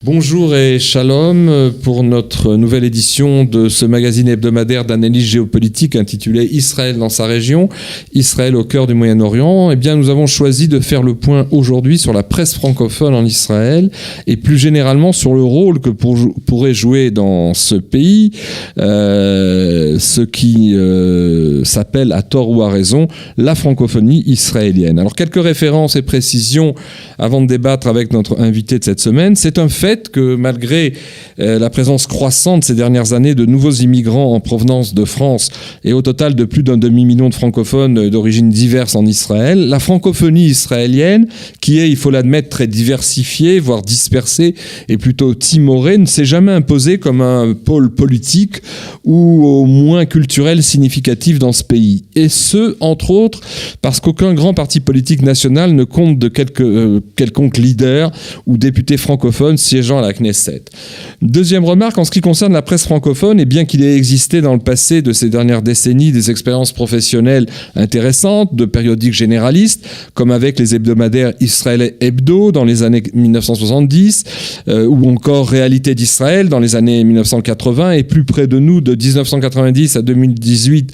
Bonjour et shalom pour notre nouvelle édition de ce magazine hebdomadaire d'analyse géopolitique intitulé Israël dans sa région, Israël au cœur du Moyen-Orient. Eh bien, nous avons choisi de faire le point aujourd'hui sur la presse francophone en Israël et plus généralement sur le rôle que pourrait jouer dans ce pays ce qui s'appelle à tort ou à raison la francophonie israélienne. Alors, quelques références et précisions avant de débattre avec notre invité de cette semaine. C'est un fait que malgré la présence croissante ces dernières années de nouveaux immigrants en provenance de France et au total de plus d'un demi-million de francophones d'origines diverses en Israël, la francophonie israélienne, qui est, il faut l'admettre, très diversifiée, voire dispersée et plutôt timorée, ne s'est jamais imposée comme un pôle politique ou au moins culturel significatif dans ce pays. Et ce, entre autres, parce qu'aucun grand parti politique national ne compte de quelconque leader ou député francophone siégeant à la Knesset. Deuxième remarque, en ce qui concerne la presse francophone, et bien qu'il ait existé dans le passé de ces dernières décennies des expériences professionnelles intéressantes, de périodiques généralistes, comme avec les hebdomadaires Israël Hebdo dans les années 1970, ou encore Réalité d'Israël dans les années 1980, et plus près de nous, de 1990 à 2018,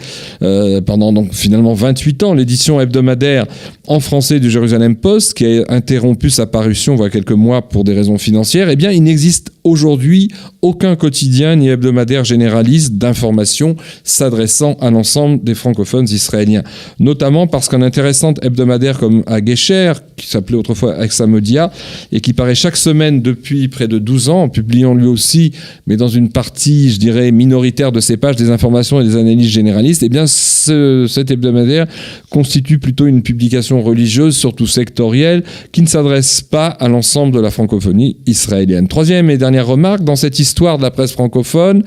pendant donc finalement 28 ans, l'édition hebdomadaire en français du Jérusalem Post, qui a interrompu sa parution il y a quelques mois pour des raisons financières, eh bien, il n'existe aujourd'hui aucun quotidien ni hebdomadaire généraliste d'information s'adressant à l'ensemble des francophones israéliens. Notamment parce qu'un intéressant hebdomadaire comme Hagesher, qui s'appelait autrefois Examodia, et qui paraît chaque semaine depuis près de 12 ans, en publiant lui aussi, mais dans une partie, je dirais, minoritaire de ses pages, des informations et des analyses généralistes, eh bien, cet hebdomadaire constitue plutôt une publication religieuse, surtout sectorielle, qui ne s'adresse pas à l'ensemble de la francophonie israélienne. Troisième et dernière remarque, dans cette histoire de la presse francophone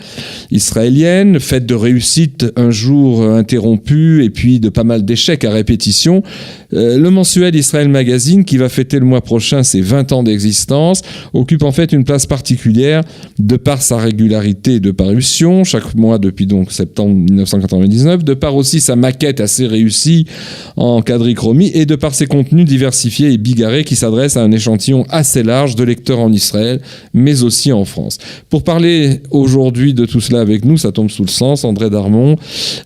israélienne, faite de réussites un jour interrompues et puis de pas mal d'échecs à répétition, le mensuel Israël Magazine, qui va fêter le mois prochain ses 20 ans d'existence, occupe en fait une place particulière de par sa régularité de parution, chaque mois depuis donc septembre 1999, de par aussi sa maquette assez réussie en quadrichromie et de par ses contenus diversifiés et bigarrés qui s'adressent à un échantillon assez large de lecteurs en Israël, mais aussi en France. Pour parler aujourd'hui de tout cela avec nous, ça tombe sous le sens, André Darmon,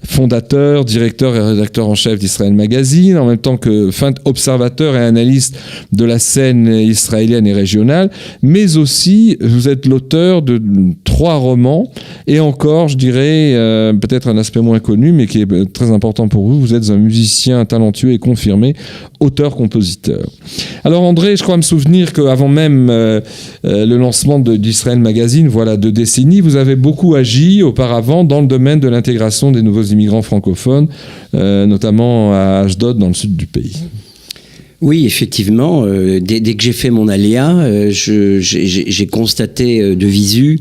fondateur, directeur et rédacteur en chef d'Israël Magazine, en même temps que fin observateur et analyste de la scène israélienne et régionale, mais aussi vous êtes l'auteur de 3 romans et encore, je dirais, peut-être un aspect moins connu, mais qui est très important pour vous, vous êtes un musicien talentueux et confirmé, auteur-compositeur. Alors André, je crois me souvenir qu'avant même le lancement d'Israël Magazine, voilà 2 décennies, vous avez beaucoup agi auparavant dans le domaine de l'intégration des nouveaux immigrants francophones, notamment à Ashdod, dans le sud du pays. Oui, effectivement, dès que j'ai fait mon alia, j'ai constaté de visu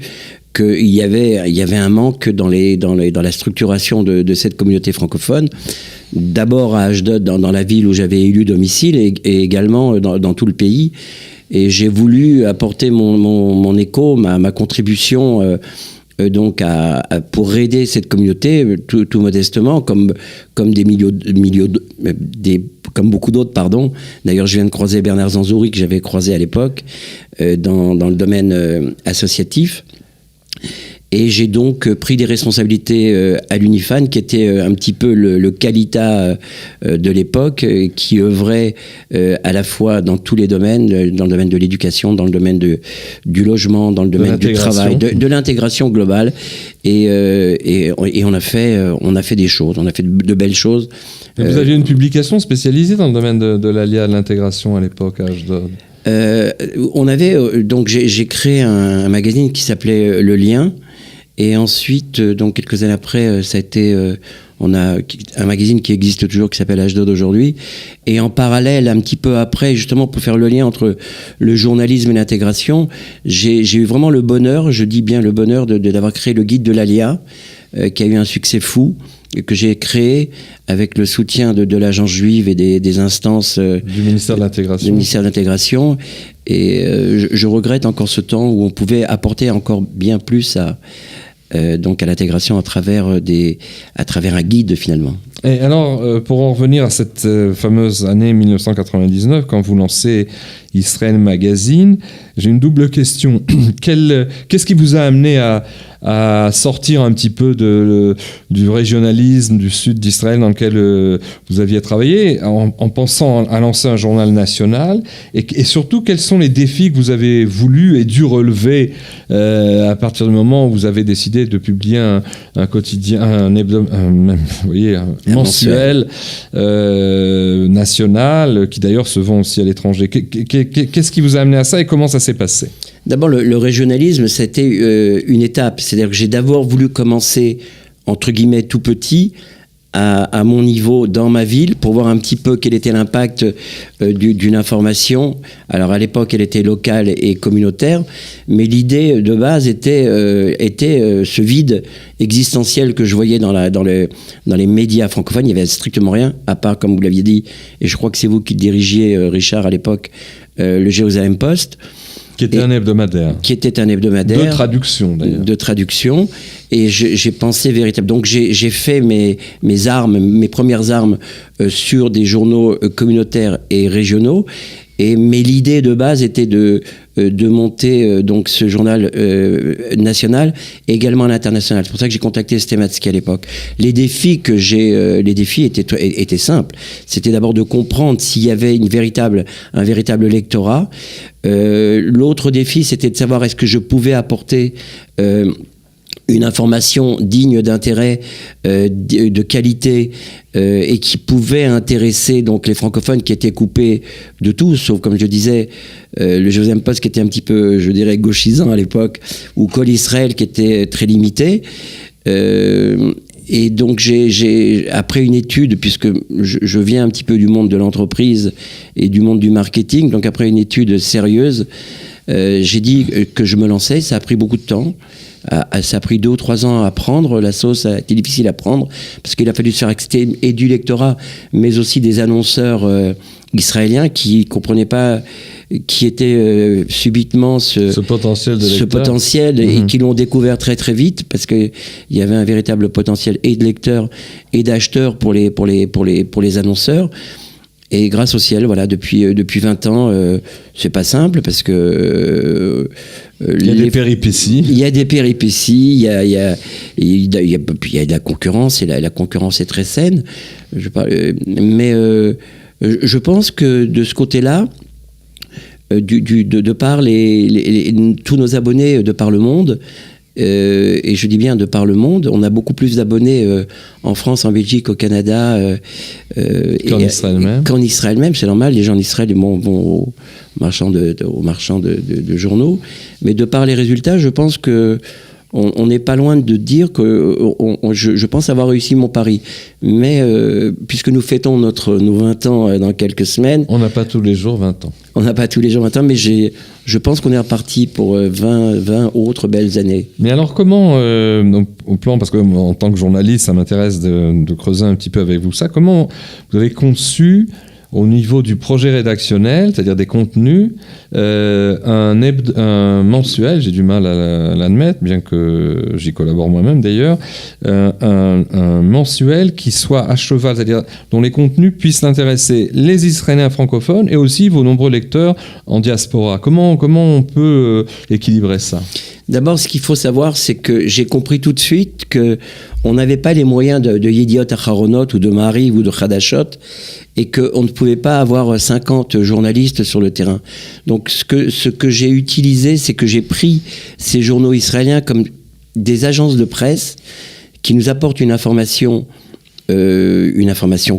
qu'il y avait un manque dans la structuration de cette communauté francophone. D'abord à Ashdod, dans la ville où j'avais élu domicile, et également dans tout le pays. Et j'ai voulu apporter mon écho, ma contribution donc pour aider cette communauté tout modestement, comme beaucoup d'autres, pardon. D'ailleurs, je viens de croiser Bernard Zanzouri, que j'avais croisé à l'époque dans le domaine associatif. Et j'ai donc pris des responsabilités à l'UNIFAN, qui était un petit peu le Calita de l'époque, qui œuvrait à la fois dans tous les domaines, dans le domaine de l'éducation, dans le domaine du logement, dans le domaine du travail, de l'intégration globale. Et on a fait des choses, on a fait de belles choses. Et vous aviez une publication spécialisée dans le domaine de l'alia à l'intégration à l'époque à Ashdod. On avait donc j'ai créé un magazine qui s'appelait Le Lien. Et ensuite, donc quelques années après, ça a été, on a un magazine qui existe toujours, qui s'appelle Ashdod aujourd'hui. Et en parallèle, un petit peu après, justement pour faire le lien entre le journalisme et l'intégration, j'ai eu vraiment le bonheur, je dis bien le bonheur d'avoir créé le guide de l'ALIA, qui a eu un succès fou, que j'ai créé avec le soutien de l'agence juive et des instances du ministère de l'intégration. Du ministère de l'intégration. Et je regrette encore ce temps où on pouvait apporter encore bien plus donc à l'intégration à travers un guide finalement. Et alors, pour en revenir à cette fameuse année 1999, quand vous lancez Israël Magazine. J'ai une double question. Qu'est-ce qui vous a amené à sortir un petit peu du régionalisme du sud d'Israël dans lequel vous aviez travaillé, en pensant à lancer un journal national, et surtout quels sont les défis que vous avez voulu et dû relever à partir du moment où vous avez décidé de publier un quotidien, un mensuel national, qui d'ailleurs se vend aussi à l'étranger. Qu'est-ce qui vous a amené à ça et comment ça s'est passé ? D'abord, le régionalisme, c'était une étape. C'est-à-dire que j'ai d'abord voulu commencer, entre guillemets, tout petit, à mon niveau, dans ma ville, pour voir un petit peu quel était l'impact d'une information. Alors, à l'époque, elle était locale et communautaire, mais l'idée de base était ce vide existentiel que je voyais dans les médias francophones. Il n'y avait strictement rien, à part, comme vous l'aviez dit, et je crois que c'est vous qui dirigiez, Richard, à l'époque, le Jérusalem Post. Qui était un hebdomadaire. Qui était un hebdomadaire. De traduction, d'ailleurs. De traduction. Et j'ai pensé véritablement. Donc, j'ai fait mes premières armes sur des journaux communautaires et régionaux. Mais l'idée de base était de monter donc ce journal national et également à l'international. C'est pour ça que j'ai contacté Stematsky à l'époque. Les défis étaient simples. C'était d'abord de comprendre s'il y avait un véritable lectorat. L'autre défi, c'était de savoir est-ce que je pouvais apporter une information digne d'intérêt, de qualité, et qui pouvait intéresser donc les francophones qui étaient coupés de tout, sauf, comme je disais, le Jérusalem Post qui était un petit peu, je dirais, gauchisant à l'époque, ou Kol Israël qui était très limité. Et donc après une étude, puisque je viens un petit peu du monde de l'entreprise et du monde du marketing, donc après une étude sérieuse, j'ai dit que je me lançais. Ça a pris beaucoup de temps. Ça a pris 2 ou 3 ans à prendre. La sauce a été difficile à prendre parce qu'il a fallu se faire accepter et du lectorat, mais aussi des annonceurs israéliens qui comprenaient pas qui était subitement ce potentiel de lecteur. Ce potentiel, et qui l'ont découvert très très vite parce qu'il y avait un véritable potentiel et de lecteurs et d'acheteurs pour les annonceurs. Et grâce au ciel, voilà, depuis 20 ans, c'est pas simple parce que il y a des péripéties. Il y a des péripéties, il y a de la concurrence, et la concurrence est très saine. Mais je pense que de ce côté-là, de par tous nos abonnés de par le monde, et je dis bien de par le monde, on a beaucoup plus d'abonnés en France, en Belgique, au Canada qu'en Israël même. C'est normal, les gens en Israël vont aux marchands de journaux, mais de par les résultats, je pense que on n'est pas loin de dire que je pense avoir réussi mon pari. Mais puisque nous fêtons nos 20 ans dans quelques semaines... On n'a pas tous les jours 20 ans. On n'a pas tous les jours 20 ans, mais je pense qu'on est reparti pour 20 autres belles années. Mais alors comment, au plan, parce que en tant que journaliste, ça m'intéresse de creuser un petit peu avec vous ça, comment vous avez conçu au niveau du projet rédactionnel, c'est-à-dire des contenus, un mensuel, j'ai du mal à l'admettre, bien que j'y collabore moi-même d'ailleurs, un mensuel qui soit à cheval, c'est-à-dire dont les contenus puissent intéresser les Israéliens francophones et aussi vos nombreux lecteurs en diaspora. Comment on peut équilibrer ça ? D'abord, ce qu'il faut savoir, c'est que j'ai compris tout de suite qu'on n'avait pas les moyens de Yediot Acharonot ou de Maariv ou de Chadashot, et qu'on ne pouvait pas avoir 50 journalistes sur le terrain. Donc ce que j'ai utilisé, c'est que j'ai pris ces journaux israéliens comme des agences de presse qui nous apportent une information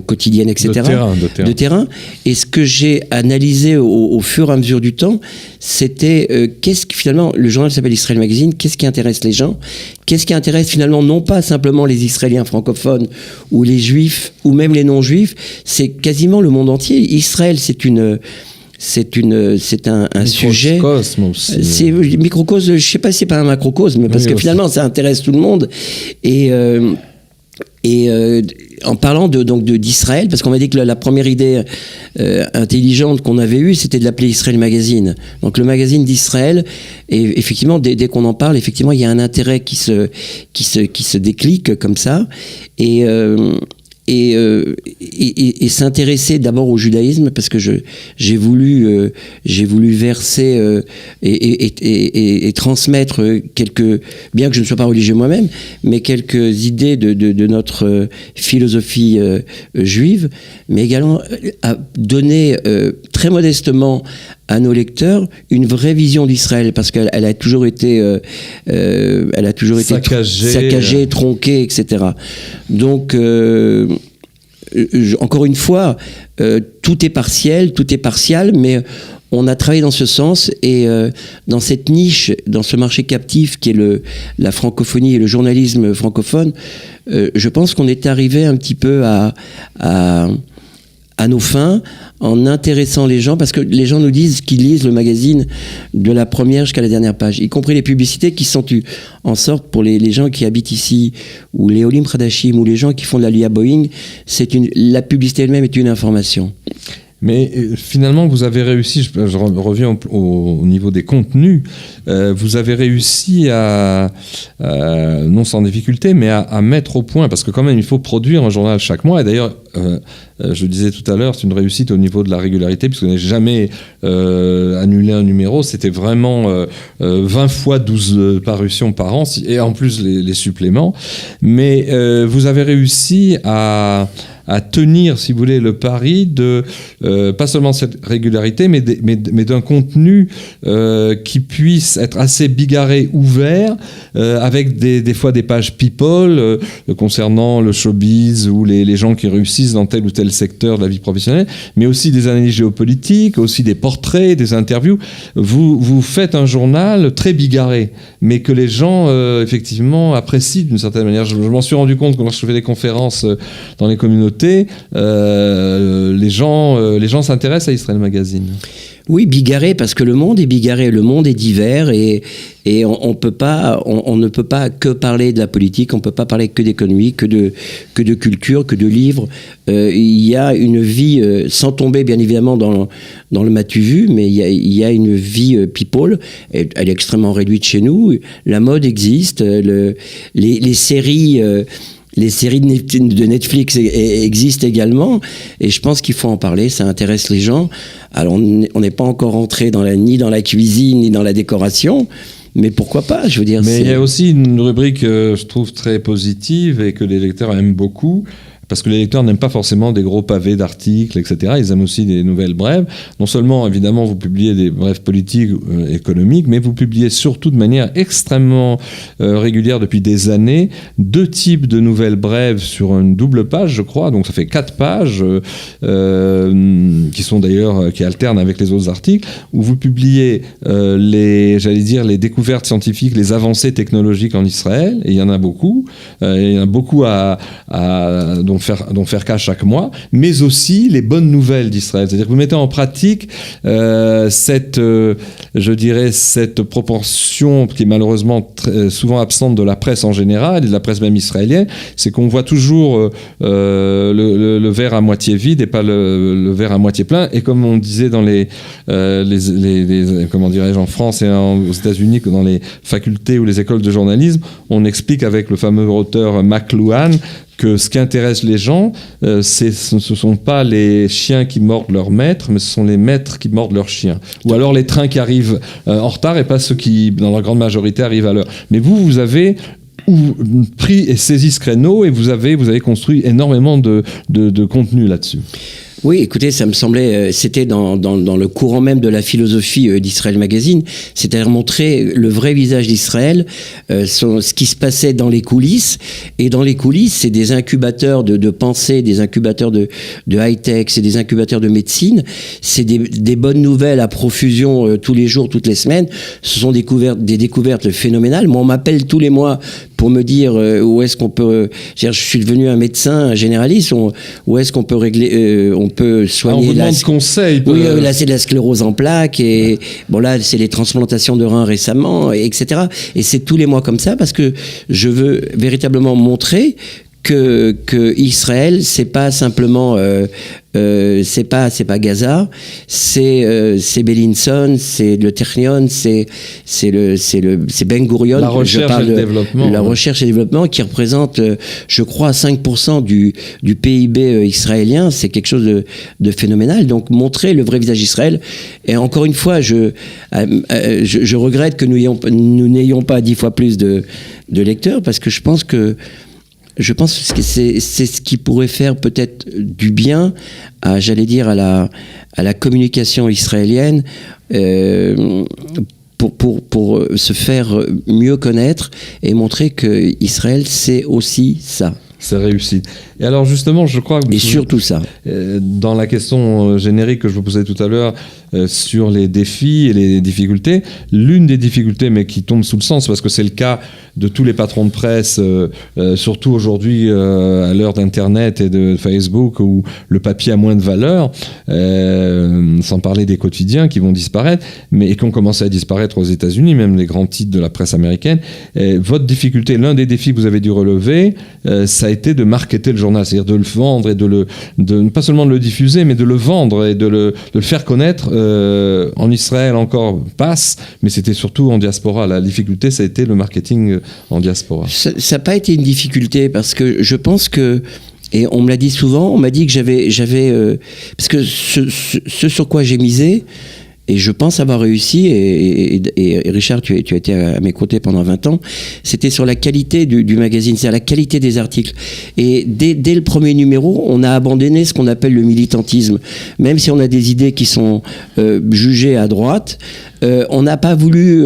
quotidienne, etc. De terrain. Et ce que j'ai analysé au fur et à mesure du temps, c'était qu'est-ce que finalement, le journal s'appelle Israël Magazine, qu'est-ce qui intéresse les gens ? Qu'est-ce qui intéresse finalement non pas simplement les Israéliens francophones ou les Juifs ou même les non-Juifs, c'est quasiment le monde entier. Israël, c'est un sujet. Microcosme aussi. C'est microcosme, je sais pas si c'est pas un macrocosme, parce que finalement ça intéresse tout le monde. Et en parlant d'Israël, parce qu'on m'a dit que la première idée intelligente qu'on avait eue, c'était de l'appeler Israël Magazine. Donc le magazine d'Israël, et effectivement, dès qu'on en parle, effectivement, il y a un intérêt qui se déclique comme ça. Et et s'intéresser d'abord au judaïsme, parce que j'ai voulu verser et transmettre bien que je ne sois pas religieux moi-même, mais quelques idées de notre philosophie juive, mais également à donner très modestement à nos lecteurs une vraie vision d'Israël, parce qu'elle a toujours été saccagée, tronquée, etc. Donc encore une fois, tout est partiel, tout est partial, mais on a travaillé dans ce sens, et dans cette niche, dans ce marché captif qui est la francophonie et le journalisme francophone, je pense qu'on est arrivé un petit peu à nos fins, en intéressant les gens, parce que les gens nous disent qu'ils lisent le magazine de la première jusqu'à la dernière page, y compris les publicités qui sont en sorte, pour les gens qui habitent ici, ou les Olim Khadashim, ou les gens qui font de la Lia Boeing, la publicité elle-même est une information. Mais finalement, vous avez réussi, je reviens au niveau des contenus, vous avez réussi non sans difficulté, mais à mettre au point, parce que quand même, il faut produire un journal chaque mois. Et d'ailleurs, je disais tout à l'heure, c'est une réussite au niveau de la régularité, puisqu'on n'a jamais annulé un numéro. C'était vraiment 20 fois 12 parutions par an, et en plus les suppléments. Mais vous avez réussi à tenir, si vous voulez, le pari de pas seulement cette régularité, mais d'un contenu qui puisse être assez bigarré, ouvert, avec des fois des pages people concernant le showbiz ou les gens qui réussissent dans tel ou tel secteur de la vie professionnelle, mais aussi des analyses géopolitiques, aussi des portraits, des interviews. Vous faites un journal très bigarré, mais que les gens effectivement apprécient d'une certaine manière. Je m'en suis rendu compte quand je fais des conférences dans les communautés. Les gens s'intéressent à Israël Magazine. Oui, bigarré, parce que le monde est bigarré, le monde est divers, et on ne peut pas que parler de la politique, on ne peut pas parler que d'économie, que de culture, que de livres. Il y a une vie, sans tomber bien évidemment dans le m'as-tu vu, mais il y a une vie people, elle est extrêmement réduite chez nous. La mode existe, les séries... Les séries de Netflix existent également, et je pense qu'il faut en parler, ça intéresse les gens. Alors on n'est pas encore entré ni dans la cuisine, ni dans la décoration, mais pourquoi pas, je veux dire. Mais il y a aussi une rubrique que je trouve très positive et que les lecteurs aiment beaucoup, parce que les lecteurs n'aiment pas forcément des gros pavés d'articles, etc. Ils aiment aussi des nouvelles brèves. Non seulement, évidemment, vous publiez des brèves politiques, économiques, mais vous publiez surtout de manière extrêmement régulière depuis des années 2 types de nouvelles brèves sur une double page, je crois. Donc ça fait 4 pages qui alternent avec les autres articles, où vous publiez les découvertes scientifiques, les avancées technologiques en Israël. Et il y en a beaucoup. Il y en a beaucoup dont faire cas chaque mois, mais aussi les bonnes nouvelles d'Israël. C'est-à-dire que vous mettez en pratique cette proportion qui est malheureusement souvent absente de la presse en général et de la presse même israélienne, c'est qu'on voit toujours le verre à moitié vide et pas le verre à moitié plein. Et comme on disait dans comment dirais-je, en France et aux États-Unis, dans les facultés ou les écoles de journalisme, on explique avec le fameux auteur McLuhan que ce qui intéresse les gens, ce ne sont pas les chiens qui mordent leur maître, mais ce sont les maîtres qui mordent leurs chiens. Ou alors les trains qui arrivent en retard et pas ceux qui, dans leur grande majorité, arrivent à l'heure. Mais vous avez pris et saisi ce créneau, et vous avez construit énormément de contenu là-dessus. Oui, écoutez, ça me semblait, c'était dans le courant même de la philosophie d'Israël Magazine, c'est-à-dire montrer le vrai visage d'Israël, ce qui se passait dans les coulisses. Et dans les coulisses, c'est des incubateurs de pensée, des incubateurs de high-tech, c'est des incubateurs de médecine, c'est des bonnes nouvelles à profusion tous les jours, toutes les semaines. Ce sont des découvertes phénoménales. Moi, on m'appelle tous les mois pour me dire où est-ce qu'on peut... je suis devenu un médecin généraliste, où est-ce qu'on peut régler... on peut soigner... on vous demande conseil. Oui, là, c'est de la sclérose en plaques, et bon, là, c'est les transplantations de reins récemment, etc. Et c'est tous les mois comme ça, parce que je veux véritablement montrer que Israël, c'est pas simplement c'est pas Gaza, c'est Bellinson, c'est le Ternion, c'est Ben Gurion. La recherche et le développement. La recherche et le développement qui représente, je crois, 5% du PIB israélien. C'est quelque chose de phénoménal. Donc montrer le vrai visage d'Israël. Et encore une fois, je regrette que nous n'ayons pas 10 fois plus de lecteurs, parce que je pense que c'est ce qui pourrait faire peut-être du bien à la communication israélienne, pour se faire mieux connaître et montrer que Israël, c'est aussi ça. C'est réussi. Et alors justement, je crois que... Et surtout ça. Dans la question générique que je vous posais tout à l'heure sur les défis et les difficultés, l'une des difficultés, mais qui tombe sous le sens, parce que c'est le cas de tous les patrons de presse, surtout aujourd'hui à l'heure d'Internet et de Facebook, où le papier a moins de valeur, sans parler des quotidiens qui vont disparaître, mais qui ont commencé à disparaître aux États-Unis, même les grands titres de la presse américaine. Votre difficulté, l'un des défis que vous avez dû relever, ça a été de marketer le journal, c'est-à-dire de le vendre et de pas seulement de le diffuser, mais de le vendre et de le faire connaître. En Israël encore passe, mais c'était surtout en diaspora. La difficulté, ça a été le marketing en diaspora. Ça n'a pas été une difficulté, parce que je pense que, et on me l'a dit souvent, on m'a dit que j'avais parce que ce sur quoi j'ai misé, et je pense avoir réussi, et Richard, tu as été à mes côtés pendant 20 ans, c'était sur la qualité du magazine, c'est-à-dire la qualité des articles. Et dès le premier numéro, on a abandonné ce qu'on appelle le militantisme. Même si on a des idées qui sont jugées à droite, on n'a pas voulu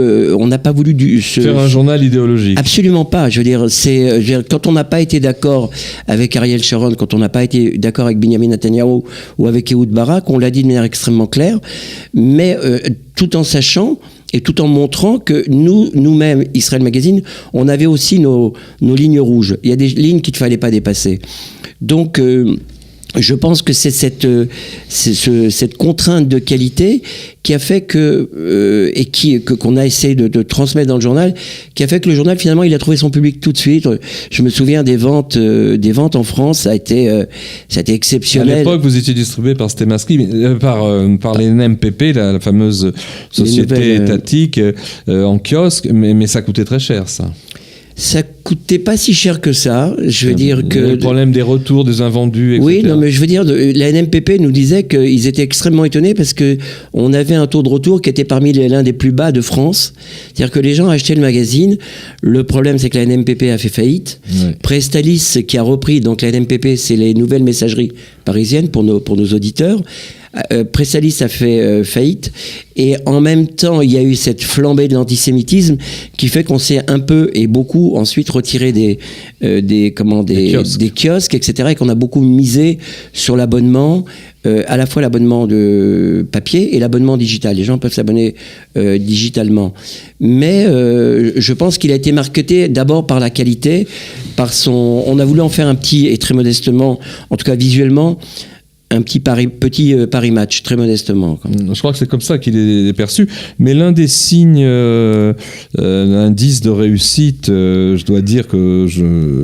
faire un journal idéologique. Absolument pas. Je veux dire, quand on n'a pas été d'accord avec Ariel Sharon, quand on n'a pas été d'accord avec Benjamin Netanyahu ou avec Ehud Barak, on l'a dit de manière extrêmement claire, mais tout en sachant et tout en montrant que nous-mêmes, Israël Magazine, on avait aussi nos lignes rouges. Il y a des lignes qu'il ne fallait pas dépasser. Donc, je pense que c'est cette contrainte de qualité qui a fait qu'on a essayé de transmettre dans le journal, qui a fait que le journal, finalement, il a trouvé son public tout de suite. Je me souviens des ventes en France, ça a été exceptionnel. À l'époque, vous étiez distribué par Stemaski, par les NMPP, la fameuse société étatique, en kiosque, mais ça coûtait très cher, ça. Ça coûtait pas si cher que ça. Je veux dire que le problème des retours, des invendus, etc. Oui, non, mais je veux dire, la NMPP nous disait qu'ils étaient extrêmement étonnés parce que on avait un taux de retour qui était parmi l'un des plus bas de France. C'est-à-dire que les gens achetaient le magazine. Le problème, c'est que la NMPP a fait faillite. Ouais. Prestalis, qui a repris, donc la NMPP, c'est les nouvelles messageries parisiennes pour nos auditeurs. Pressalis a fait faillite, et en même temps il y a eu cette flambée de l'antisémitisme qui fait qu'on s'est un peu et beaucoup ensuite retiré des kiosques, etc., et qu'on a beaucoup misé sur l'abonnement, à la fois l'abonnement de papier et l'abonnement digital. Les gens peuvent s'abonner digitalement, mais je pense qu'il a été marketé d'abord par la qualité, on a voulu en faire un petit, et très modestement, en tout cas visuellement, un petit pari match, très modestement. Je crois que c'est comme ça qu'il est perçu. Mais l'un des signes, l'indice de réussite, je dois dire que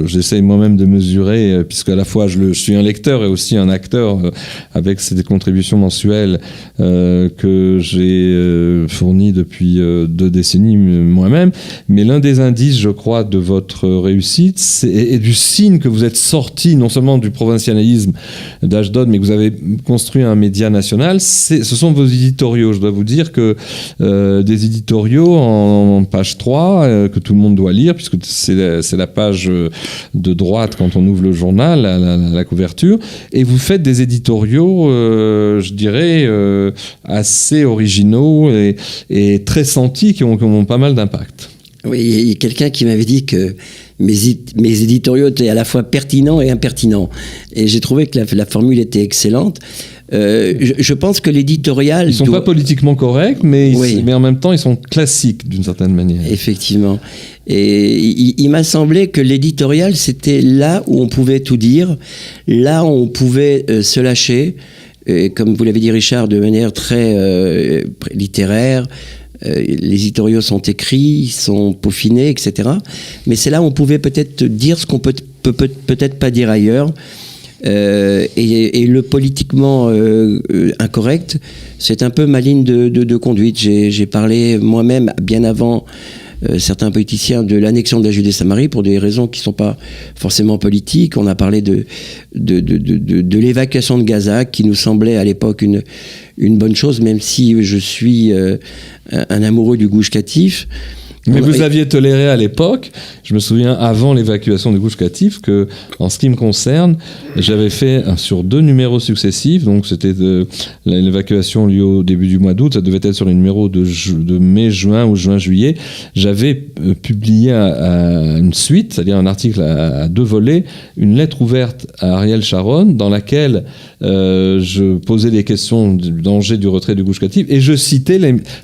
j'essaye moi-même de mesurer, puisque à la fois je suis un lecteur et aussi un acteur, avec ces contributions mensuelles que j'ai fournies depuis 2 décennies moi-même. Mais l'un des indices, je crois, de votre réussite, et du signe que vous êtes sorti non seulement du provincialisme d'Ashdod, mais que vous avez construit un média national, ce sont vos éditoriaux. Je dois vous dire que des éditoriaux en page 3, que tout le monde doit lire, puisque c'est la page de droite quand on ouvre le journal, la couverture, et vous faites des éditoriaux, je dirais, assez originaux et très sentis, qui ont pas mal d'impact. Oui, il y a quelqu'un qui m'avait dit que mes éditoriaux étaient à la fois pertinents et impertinents. Et j'ai trouvé que la formule était excellente. Je pense que l'éditorial... Ils ne sont pas politiquement corrects, mais en même temps, ils sont classiques d'une certaine manière. Effectivement. Et il m'a semblé que l'éditorial, c'était là où on pouvait tout dire, là où on pouvait se lâcher, et comme vous l'avez dit, Richard, de manière très littéraire, les éditoriaux sont écrits, sont peaufinés, etc. Mais c'est là où on pouvait peut-être dire ce qu'on peut peut-être pas dire ailleurs. Et le politiquement incorrect, c'est un peu ma ligne de conduite. J'ai parlé moi-même, bien avant certains politiciens, de l'annexion de la Judée-Samarie pour des raisons qui ne sont pas forcément politiques. On a parlé de l'évacuation de Gaza, qui nous semblait à l'époque une bonne chose, même si je suis un amoureux du Gush Katif. Mais vous aviez toléré à l'époque, je me souviens avant l'évacuation du Gush Katif, que en ce qui me concerne, j'avais fait sur 2 numéros successifs, donc c'était l'évacuation lieu au début du mois d'août, ça devait être sur les numéros de mai, juin ou juin-juillet, j'avais publié une suite, c'est-à-dire un article à 2 volets, une lettre ouverte à Ariel Sharon, dans laquelle je posais des questions du danger du retrait du Gush Katif, et je citais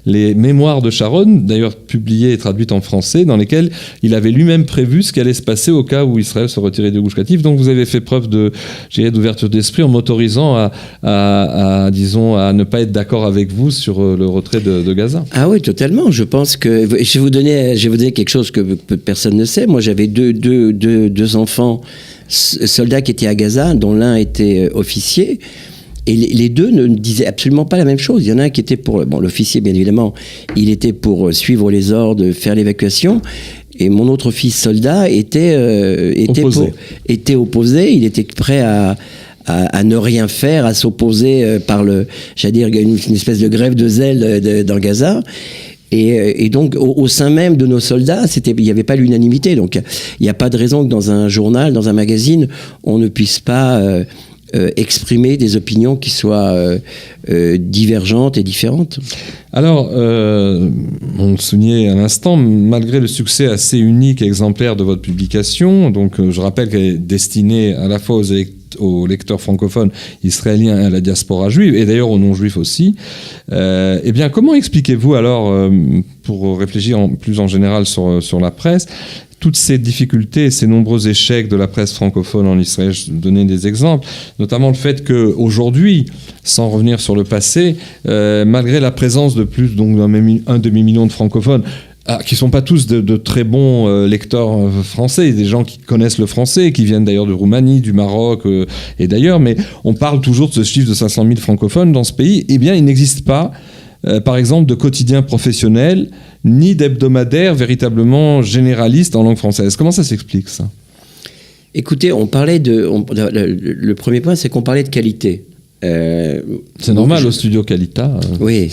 les mémoires de Sharon, d'ailleurs publiées et traduites en français, dans lesquelles il avait lui-même prévu ce qui allait se passer au cas où Israël se retirait du Gush Katif. Donc vous avez fait preuve d'ouverture d'esprit en m'autorisant à ne pas être d'accord avec vous sur le retrait de Gaza. Ah oui, totalement. Je pense que je vais vous donner quelque chose que personne ne sait. Moi, j'avais deux enfants soldats qui étaient à Gaza, dont l'un était officier. Et les deux ne disaient absolument pas la même chose. Il y en a un qui était pour... Bon, l'officier, bien évidemment, il était pour suivre les ordres, faire l'évacuation. Et mon autre fils soldat était opposé. Il était prêt à ne rien faire, à s'opposer par une espèce de grève de zèle dans Gaza. Et donc, au sein même de nos soldats, il n'y avait pas l'unanimité. Donc, il n'y a pas de raison que dans un journal, dans un magazine, on ne puisse pas... exprimer des opinions qui soient divergentes et différentes. Alors, on le soulignait à l'instant, malgré le succès assez unique et exemplaire de votre publication, donc je rappelle qu'elle est destinée à la fois aux lecteurs francophones israéliens et à la diaspora juive, et d'ailleurs aux non-juifs aussi, eh bien, comment expliquez-vous alors, pour réfléchir plus en général sur la presse, toutes ces difficultés et ces nombreux échecs de la presse francophone en Israël? Je vais donner des exemples, notamment le fait qu'aujourd'hui, sans revenir sur le passé, malgré la présence de plus d'un demi-million de francophones, qui ne sont pas tous de très bons lecteurs français, des gens qui connaissent le français, qui viennent d'ailleurs de Roumanie, du Maroc et d'ailleurs, mais on parle toujours de ce chiffre de 500 000 francophones dans ce pays. Eh bien, il n'existe pas, par exemple, de quotidien professionnel, ni d'hebdomadaire véritablement généraliste en langue française. Comment ça s'explique, ça ? Écoutez, le premier point, c'est qu'on parlait de qualité. C'est normal au studio Qualita. Oui.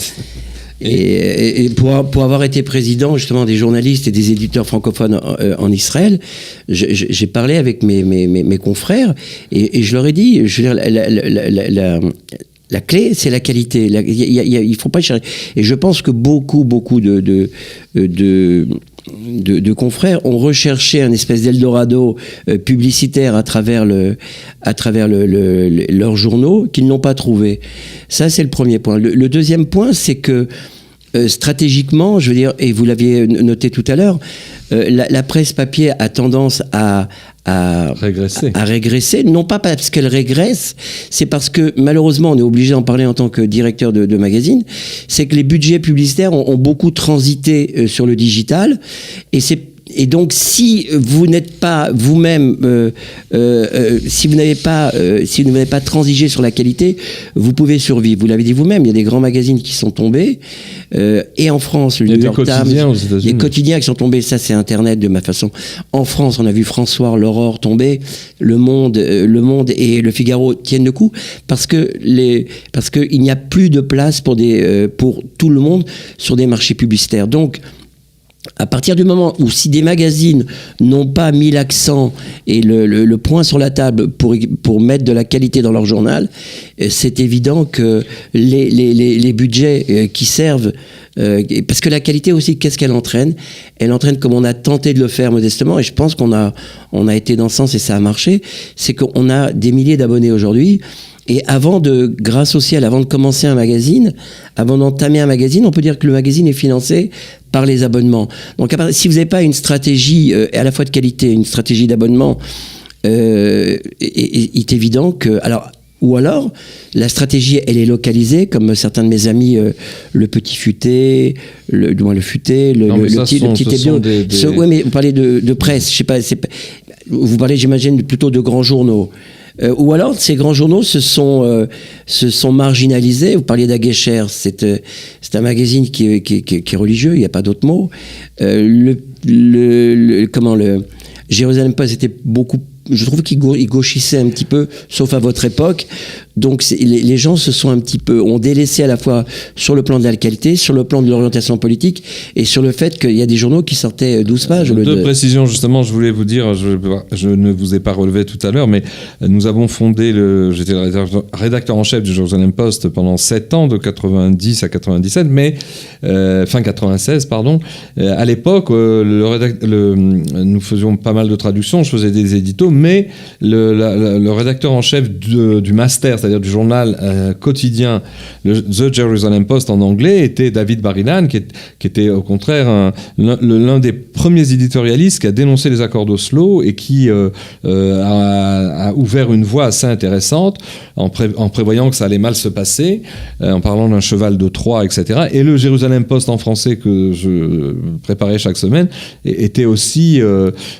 Et pour avoir été président justement des journalistes et des éditeurs francophones en Israël, j'ai parlé avec mes confrères et je leur ai dit, je veux dire, la clé, c'est la qualité. Il faut pas chercher. Et je pense que beaucoup de confrères ont recherché un espèce d'Eldorado publicitaire à travers leurs journaux qu'ils n'ont pas trouvé. Ça, c'est le premier point. Le deuxième point, c'est que stratégiquement, je veux dire, et vous l'aviez noté tout à l'heure, la presse papier a tendance à régresser, non pas parce qu'elle régresse, c'est parce que malheureusement on est obligé d'en parler en tant que directeur de magazine, c'est que les budgets publicitaires ont beaucoup transité sur le digital, et donc, si vous n'êtes pas vous-même, si vous n'avez pas transigé sur la qualité, vous pouvez survivre. Vous l'avez dit vous-même, il y a des grands magazines qui sont tombés, et en France, le New York Times, les quotidiens qui sont tombés, ça c'est Internet de ma façon. En France, on a vu François, l'Aurore tomber, Le Monde et Le Figaro tiennent le coup, parce que il n'y a plus de place pour tout le monde sur des marchés publicitaires. Donc, à partir du moment où si des magazines n'ont pas mis l'accent et le point sur la table pour mettre de la qualité dans leur journal, c'est évident que les budgets qui servent, parce que la qualité aussi, qu'est-ce qu'elle entraîne ? Elle entraîne, comme on a tenté de le faire modestement, et je pense qu'on a été dans ce sens et ça a marché, c'est qu'on a des milliers d'abonnés aujourd'hui. Et grâce au ciel, avant de commencer un magazine, avant d'entamer un magazine, on peut dire que le magazine est financé par les abonnements. Donc, si vous n'avez pas une stratégie à la fois de qualité, une stratégie d'abonnement, il est évident que... Alors, Ou alors, la stratégie, elle est localisée, comme certains de mes amis, le petit futé, le futé, le petit hebdo. Oui, mais vous parlez de presse, je sais pas, vous parlez, j'imagine, plutôt de grands journaux. Ou alors, ces grands journaux se sont marginalisés. Vous parliez d'Aguesher, c'est un magazine qui est religieux, il n'y a pas d'autre mot. Le Jérusalem Post était beaucoup, je trouve qu'il gauchissait un petit peu, sauf à votre époque. Donc les gens ont délaissé à la fois sur le plan de la qualité, sur le plan de l'orientation politique et sur le fait qu'il y a des journaux qui sortaient 12 pages. Deux précisions, justement, je voulais vous dire, je ne vous ai pas relevé tout à l'heure, mais nous avons fondé, j'étais le rédacteur en chef du Jerusalem Post pendant 7 ans, de 90 à 97, mais fin 96, pardon. À l'époque, nous faisions pas mal de traductions, je faisais des éditos, mais le rédacteur en chef du master, c'est-à-dire du journal quotidien, The Jerusalem Post en anglais, était David Bar-Ilan, qui était au contraire l'un des premiers éditorialistes qui a dénoncé les accords d'Oslo et qui a ouvert une voie assez intéressante en prévoyant que ça allait mal se passer, en parlant d'un cheval de Troie, etc. Et le Jerusalem Post en français que je préparais chaque semaine était aussi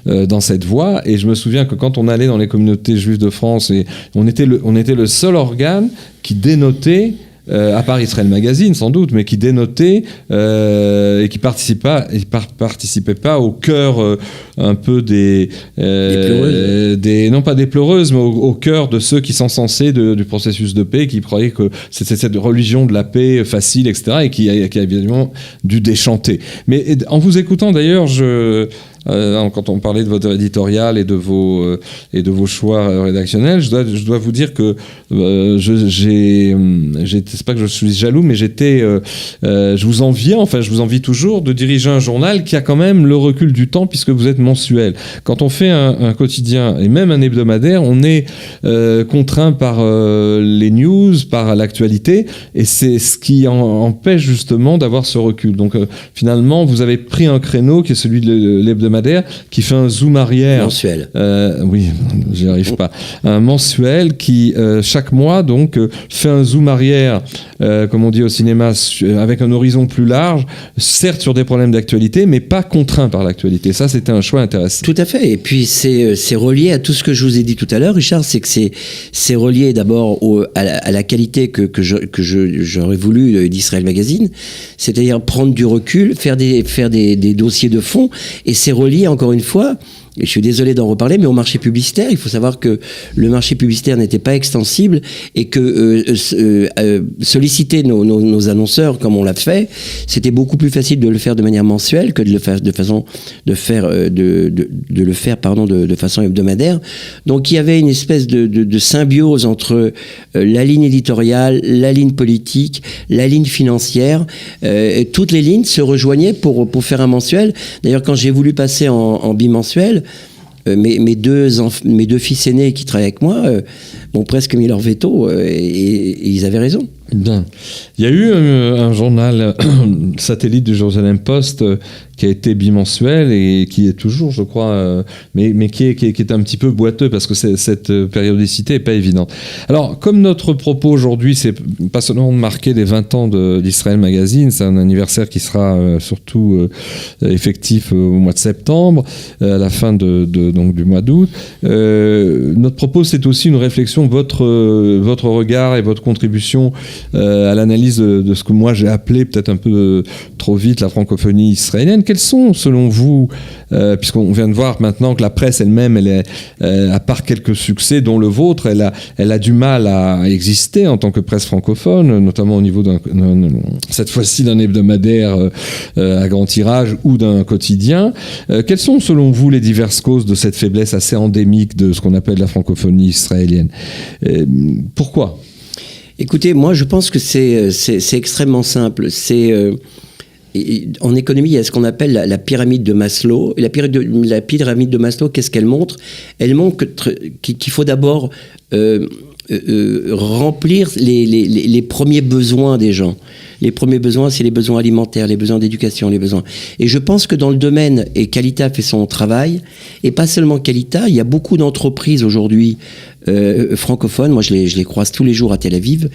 dans cette voie. Et je me souviens que quand on allait dans les communautés juives de France, et on était le seul organe qui dénotait, à part Israël Magazine sans doute, mais qui dénotait et qui participait pas au cœur un peu des non pas des pleureuses, mais au cœur de ceux qui s'encensaient du processus de paix, qui croyaient que c'était cette religion de la paix facile, etc., et qui a évidemment dû déchanter. Mais en vous écoutant d'ailleurs, quand on parlait de votre éditorial et de vos choix rédactionnels, je dois vous dire que c'est pas que je suis jaloux, mais je vous envie toujours de diriger un journal qui a quand même le recul du temps, puisque vous êtes mensuel. Quand on fait un quotidien et même un hebdomadaire, on est contraint par les news, par l'actualité, et c'est ce qui empêche justement d'avoir ce recul. Donc finalement, vous avez pris un créneau qui est celui de l'hebdomadaire, qui fait un zoom arrière. Mensuel. Oui, j'y arrive pas. Un mensuel qui, chaque mois, donc, fait un zoom arrière, comme on dit au cinéma, avec un horizon plus large, certes sur des problèmes d'actualité, mais pas contraint par l'actualité. Ça, c'était un choix intéressant. Tout à fait. Et puis, c'est relié à tout ce que je vous ai dit tout à l'heure, Richard, c'est que c'est relié d'abord à la qualité que j'aurais voulu d'Israël Magazine, c'est-à-dire prendre du recul, faire des dossiers de fond, et c'est relié, encore une fois, et je suis désolé d'en reparler, mais au marché publicitaire. Il faut savoir que le marché publicitaire n'était pas extensible et que solliciter nos annonceurs comme on l'a fait, c'était beaucoup plus facile de le faire de manière mensuelle que de le faire de façon hebdomadaire. Donc il y avait une espèce de symbiose entre la ligne éditoriale, la ligne politique, la ligne financière. Toutes les lignes se rejoignaient pour faire un mensuel. D'ailleurs, quand j'ai voulu passer en bimensuel, mes deux fils aînés qui travaillent avec moi ont presque mis leur veto et ils avaient raison. Bien. Il y a eu un journal satellite du Jerusalem Post qui a été bimensuel et qui est toujours, je crois, mais qui est un petit peu boiteux parce que cette périodicité n'est pas évidente. Alors, comme notre propos aujourd'hui, c'est pas seulement de marquer les 20 ans d'Israël Magazine, c'est un anniversaire qui sera surtout effectif au mois de septembre, à la fin donc du mois d'août. Notre propos, c'est aussi une réflexion, votre regard et votre contribution à l'analyse de ce que moi j'ai appelé peut-être un peu trop vite la francophonie israélienne. Quels sont, selon vous, puisqu'on vient de voir maintenant que la presse elle-même, à part quelques succès, dont le vôtre, elle a du mal à exister en tant que presse francophone, notamment au niveau cette fois-ci d'un hebdomadaire à grand tirage ou d'un quotidien. Quelles sont, selon vous, les diverses causes de cette faiblesse assez endémique de ce qu'on appelle la francophonie israélienne ? Pourquoi ? Écoutez, moi je pense que c'est extrêmement simple. En économie, il y a ce qu'on appelle la pyramide de Maslow. Et la pyramide de Maslow, qu'est-ce qu'elle montre ? Elle montre qu'il faut d'abord remplir les premiers besoins des gens. Les premiers besoins, c'est les besoins alimentaires, les besoins d'éducation, les besoins. Et je pense que dans le domaine, et Qualita fait son travail, et pas seulement Qualita, il y a beaucoup d'entreprises aujourd'hui francophones, moi je les croise tous les jours à Tel Aviv,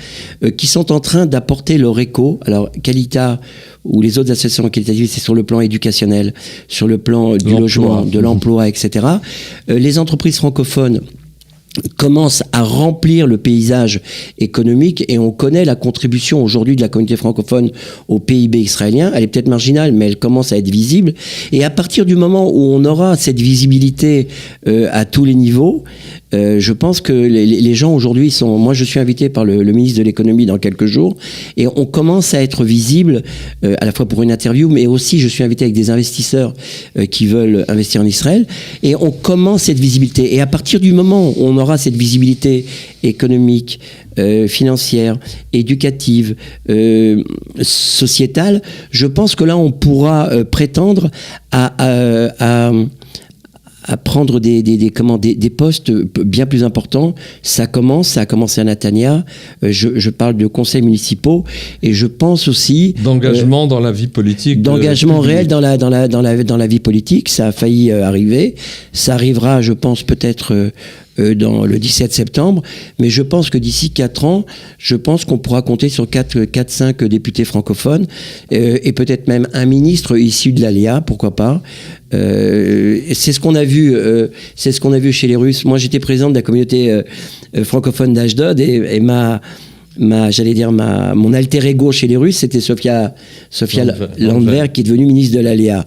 qui sont en train d'apporter leur écho. Alors Qualita ou les autres associations qualitatives, c'est sur le plan éducationnel, sur le plan du logement, de l'emploi, etc. Les entreprises francophones commence à remplir le paysage économique, et on connaît la contribution aujourd'hui de la communauté francophone au PIB israélien. Elle est peut-être marginale, mais elle commence à être visible. Et à partir du moment où on aura cette visibilité à tous les niveaux, je pense que les gens aujourd'hui sont... Moi, je suis invité par le ministre de l'économie dans quelques jours, et on commence à être visible, à la fois pour une interview, mais aussi je suis invité avec des investisseurs qui veulent investir en Israël, et on commence cette visibilité. Et à partir du moment où on aura cette visibilité économique, financière, éducative, sociétale, je pense que là, on pourra prétendre à prendre des postes bien plus importants. Ça a commencé à Netanya. Je parle de conseils municipaux, et je pense aussi d'engagement dans la vie politique, d'engagement réel dans la vie politique. Ça a failli arriver. Ça arrivera, je pense, peut-être dans le 17 septembre, mais je pense que d'ici 4 ans, je pense qu'on pourra compter sur 4-5 députés francophones, et peut-être même un ministre issu de l'Alia, pourquoi pas. C'est ce qu'on a vu chez les Russes. Moi, j'étais président de la communauté francophone d'Ashdod, et mon alter ego chez les Russes, c'était Sofia Landwehr, qui est devenue ministre de l'Alia.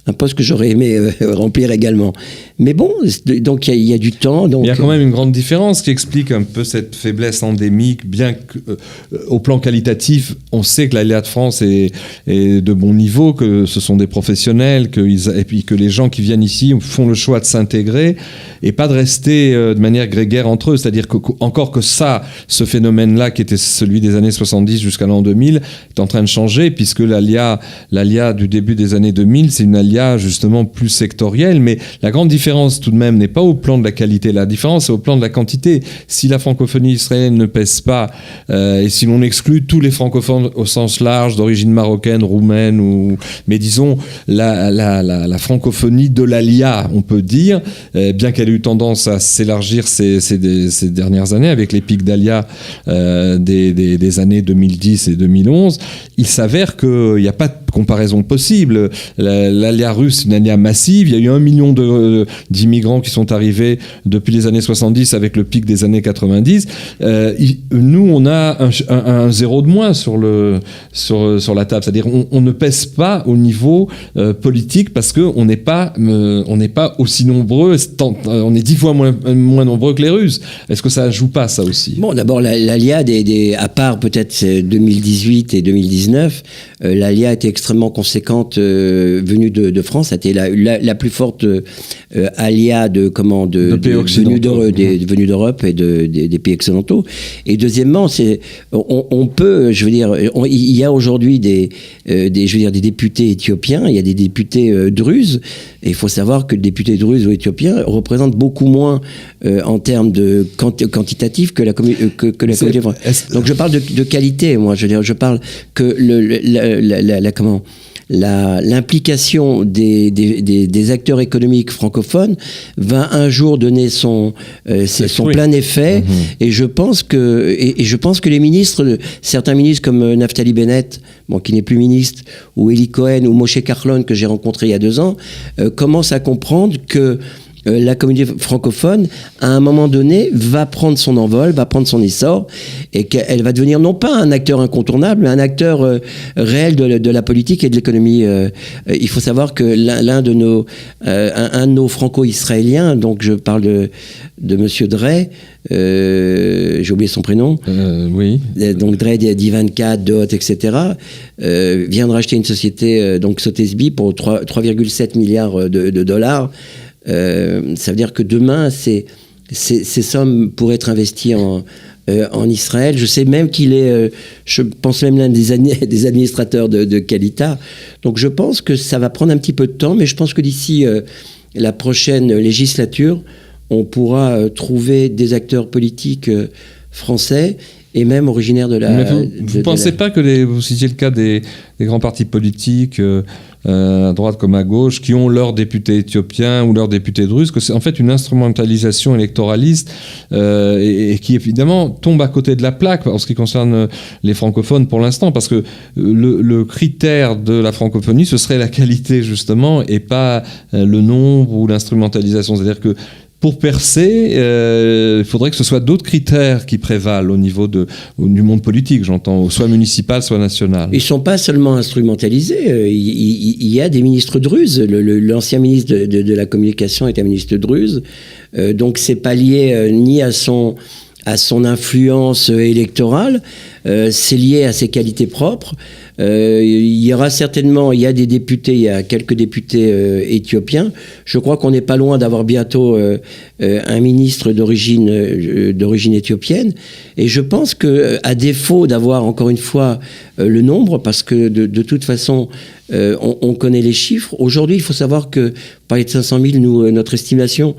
Un poste que j'aurais aimé remplir également. Mais bon, donc il y a du temps. Donc... Il y a quand même une grande différence qui explique un peu cette faiblesse endémique, bien qu'au plan qualitatif, on sait que l'Alliance de France est de bon niveau, que ce sont des professionnels, et puis que les gens qui viennent ici font le choix de s'intégrer et pas de rester de manière grégaire entre eux. C'est-à-dire encore que ce phénomène-là, qui était celui des années 70 jusqu'à l'an 2000, est en train de changer, puisque l'ALIA du début des années 2000, c'est une ALIA justement plus sectorielle, mais la grande différence tout de même n'est pas au plan de la qualité, la différence est au plan de la quantité. Si la francophonie israélienne ne pèse pas, et si l'on exclut tous les francophones au sens large, d'origine marocaine, roumaine, mais disons la francophonie de l'ALIA, on peut dire, bien qu'elle ait eu tendance à s'élargir ces dernières années avec les pics d'ALIA des années 2010 et 2011, il s'avère qu'il n'y a pas de comparaison possible. L'ALIA russe, une ALIA massive, il y a eu 1 million d'immigrants qui sont arrivés depuis les années 70 avec le pic des années 90. Nous, on a un zéro de moins sur la table. C'est-à-dire on ne pèse pas au niveau politique, parce qu'on n'est pas aussi nombreux, on est 10 fois moins nombreux que les Russes. Est-ce que ça joue pas, ça aussi? Bon, d'abord, l'ALIA, à part peut-être 2018 et 2019, l'ALIA était extrêmement conséquente venue de France. C'était la plus forte ALIA venue d'Europe et des pays occidentaux. Et deuxièmement, on peut, je veux dire, il y a aujourd'hui des députés éthiopiens, il y a des députés druzes, et il faut savoir que le député druze ou éthiopien représente beaucoup moins en termes de quantitatif que la communauté française. Donc je parle de qualité, moi. Je veux dire, je parle que l'implication des acteurs économiques francophones va un jour donner son plein effet. Et je pense que les ministres, certains ministres comme Naftali Bennett, qui n'est plus ministre, ou Eli Cohen ou Moshe Kahlon, que j'ai rencontré il y a 2 ans, commencent à comprendre que la communauté francophone, à un moment donné, va prendre son envol, va prendre son essor, et qu'elle va devenir non pas un acteur incontournable, mais un acteur réel de la politique et de l'économie. Il faut savoir que un de nos franco-israéliens, donc je parle de Monsieur Drey, j'ai oublié son prénom. Oui. Donc Drey d'Ivanka, Dot, etc. Vient de racheter une société, donc Sotheby's, pour 3,7 milliards de dollars. Ça veut dire que demain, ces sommes pourraient être investies en Israël. Je sais même qu'il est, je pense même l'un des administrateurs de Qualita. Donc je pense que ça va prendre un petit peu de temps, mais je pense que d'ici la prochaine législature, on pourra trouver des acteurs politiques français et même originaires de la... Mais vous ne pensez pas que vous citiez le cas des grands partis politiques à droite comme à gauche, qui ont leurs députés éthiopiens ou leurs députés druzes, que c'est en fait une instrumentalisation électoraliste et qui évidemment tombe à côté de la plaque en ce qui concerne les francophones pour l'instant, parce que le critère de la francophonie, ce serait la qualité justement et pas le nombre ou l'instrumentalisation. C'est-à-dire que pour percer, il faudrait que ce soit d'autres critères qui prévalent au niveau du monde politique, j'entends, soit municipal, soit national. Ils ne sont pas seulement instrumentalisés. Il y a des ministres druzes. L'ancien ministre de la Communication est un ministre druze. Donc, ce n'est pas lié ni à son influence électorale, c'est lié à ses qualités propres. Il y a des députés, il y a quelques députés éthiopiens. Je crois qu'on n'est pas loin d'avoir bientôt un ministre d'origine éthiopienne. Et je pense que, à défaut d'avoir encore une fois le nombre, parce que de toute façon on connaît les chiffres. Aujourd'hui, il faut savoir que parler de 500 000, notre estimation,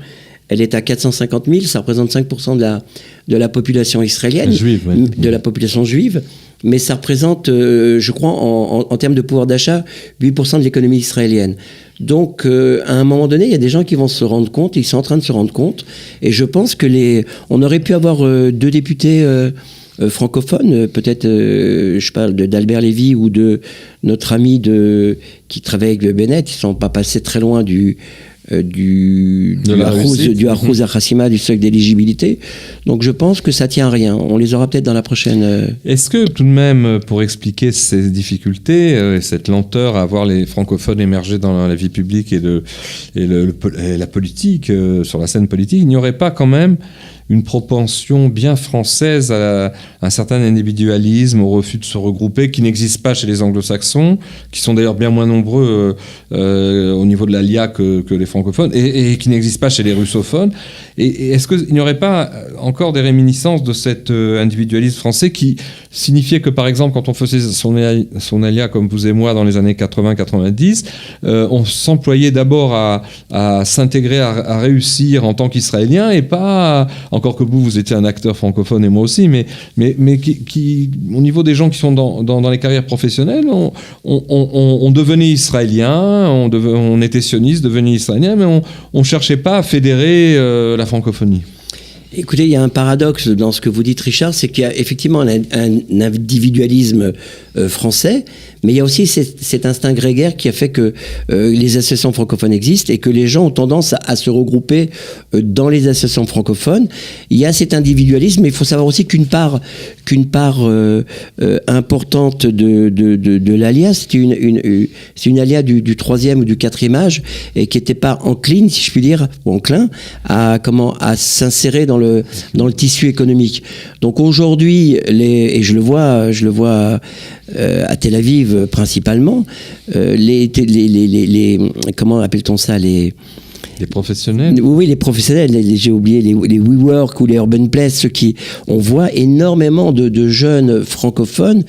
elle est à 450 000, ça représente 5% de la population israélienne, juive, oui. De la population juive, mais ça représente, je crois, en termes de pouvoir d'achat, 8% de l'économie israélienne. Donc, à un moment donné, il y a des gens qui vont se rendre compte, ils sont en train de se rendre compte, et je pense que on aurait pu avoir 2 députés francophones, peut-être, je parle d'Albert Lévy ou de notre ami qui travaille avec le Bennett, ils ne sont pas passés très loin du Arrouz Hassima, du seuil d'éligibilité. Donc je pense que ça tient à rien. On les aura peut-être dans la prochaine... Est-ce que tout de même, pour expliquer ces difficultés, cette lenteur à voir les francophones émerger dans la vie publique et la politique, sur la scène politique, il n'y aurait pas quand même une propension bien française à un certain individualisme, au refus de se regrouper, qui n'existe pas chez les anglo-saxons, qui sont d'ailleurs bien moins nombreux au niveau de l'ALIA que les francophones, et qui n'existe pas chez les russophones. Et est-ce qu'il n'y aurait pas encore des réminiscences de cet individualisme français qui signifiait que, par exemple, quand on faisait son ALIA, comme vous et moi, dans les années 80-90, on s'employait d'abord à s'intégrer, à réussir en tant qu'Israélien, et pas... Encore que vous étiez un acteur francophone et moi aussi, mais qui au niveau des gens qui sont dans les carrières professionnelles, on devenait israélien, on était sioniste, devenait israélien, mais on cherchait pas à fédérer la francophonie. Écoutez, il y a un paradoxe dans ce que vous dites, Richard, c'est qu'il y a effectivement un individualisme français, mais il y a aussi cet instinct grégaire qui a fait que les associations francophones existent et que les gens ont tendance à se regrouper dans les associations francophones. Il y a cet individualisme, mais il faut savoir aussi qu'une part importante de l'ALIA, c'est une ALIA du 3e ou du 4e âge, et qui n'était pas encline, si je puis dire, ou enclin, à s'insérer dans le tissu économique. Donc aujourd'hui, et je le vois à Tel Aviv principalement, comment appelle-t-on ça, les professionnels. Oui, les professionnels. J'ai oublié les WeWork ou les Urban Place, on voit énormément de jeunes francophones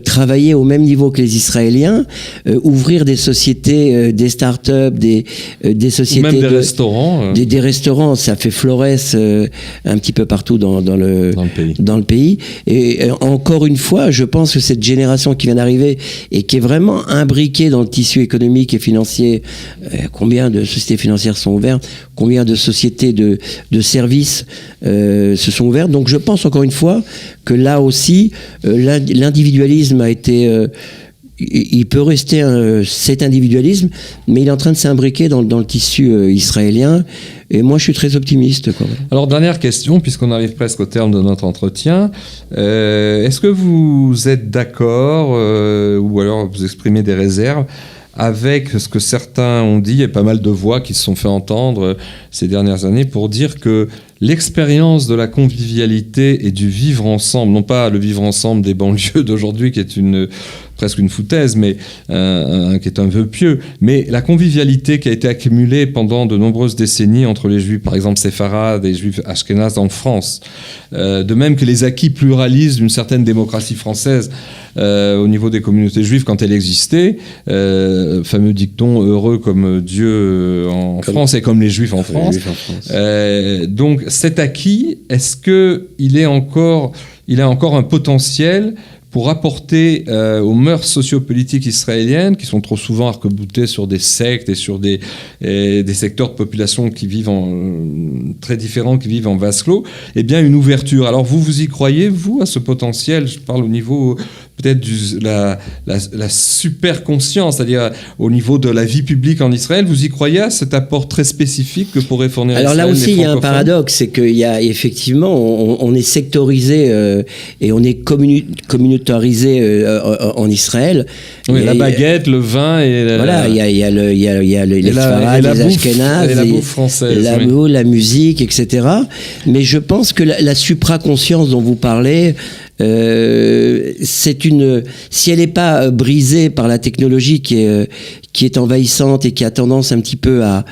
travailler au même niveau que les Israéliens, ouvrir des sociétés, des start-up, des sociétés... Ou même des restaurants. Des restaurants, ça fait florès un petit peu partout dans le pays. Et encore une fois, je pense que cette génération qui vient d'arriver et qui est vraiment imbriquée dans le tissu économique et financier, combien de sociétés financières sont ouvertes, combien de sociétés de services se sont ouvertes. Donc je pense encore une fois que là aussi, l'individualisme a été... il peut rester cet individualisme, mais il est en train de s'imbriquer dans le tissu israélien. Et moi, je suis très optimiste. Alors, dernière question, puisqu'on arrive presque au terme de notre entretien. Est-ce que vous êtes d'accord, ou alors vous exprimez des réserves, avec ce que certains ont dit, et pas mal de voix qui se sont fait entendre ces dernières années, pour dire que l'expérience de la convivialité et du vivre ensemble, non pas le vivre ensemble des banlieues d'aujourd'hui, qui est presque une foutaise, mais qui est un vœu pieux, mais la convivialité qui a été accumulée pendant de nombreuses décennies entre les juifs, par exemple séfarades et les juifs ashkénazes en France, de même que les acquis pluralistes d'une certaine démocratie française au niveau des communautés juives quand elle existait, fameux dicton heureux comme Dieu en France et comme les juifs en France. Donc cet acquis, est-ce qu'il a encore un potentiel pour apporter aux mœurs sociopolitiques israéliennes, qui sont trop souvent arc-boutées sur des sectes et sur des secteurs de population qui vivent très différents, qui vivent en vase clos, eh bien une ouverture. Alors vous y croyez, vous, à ce potentiel? Je parle au niveau peut-être de la super conscience, c'est-à-dire au niveau de la vie publique en Israël. Vous y croyez à cet apport très spécifique que pourrait fournir Israël? Alors là aussi, il y a un paradoxe, c'est qu'il y a effectivement, on est sectorisé et on est communautarisé en Israël. Oui, la baguette, le vin et voilà, il y a les Sfarad, les Ashkénazes, la bouffe française, la musique, etc. Mais je pense que la supraconscience dont vous parlez, si elle n'est pas brisée par la technologie qui est envahissante et qui a tendance un petit peu à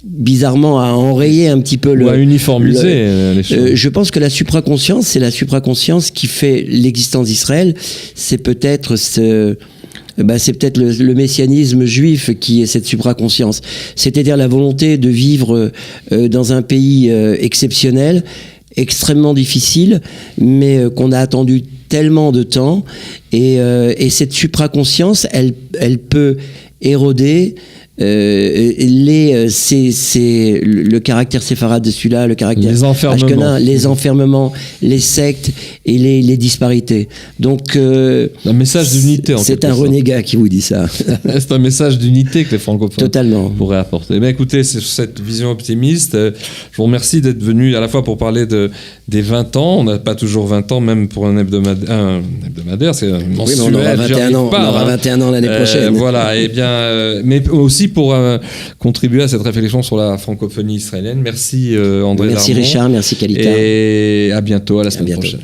bizarrement à enrayer un petit peu ou à uniformiser les choses. Je pense que la supraconscience, c'est la supraconscience qui fait l'existence d'Israël. C'est peut-être le messianisme juif qui est cette supraconscience. C'est-à-dire la volonté de vivre dans un pays exceptionnel, extrêmement difficile, mais qu'on a attendu tellement de temps. Et cette supraconscience, elle peut éroder le caractère séfarade de celui-là, le caractère ashkenaz, les enfermements, les sectes et les disparités. Donc un message d'unité. C'est un renégat qui vous dit ça. C'est un message d'unité que les francophones totalement pourraient apporter. Mais écoutez, c'est cette vision optimiste. Je vous remercie d'être venu à la fois pour parler des 20 ans. On n'a pas toujours 20 ans, même pour un hebdomadaire, c'est mensuel. Oui, mais on aura 21 ans. On aura 21 ans l'année prochaine. Voilà. Et bien, mais aussi pour contribuer à cette réflexion sur la francophonie israélienne. Merci André Darmon. Merci Richard, merci Kalita. Et à bientôt, à la semaine prochaine.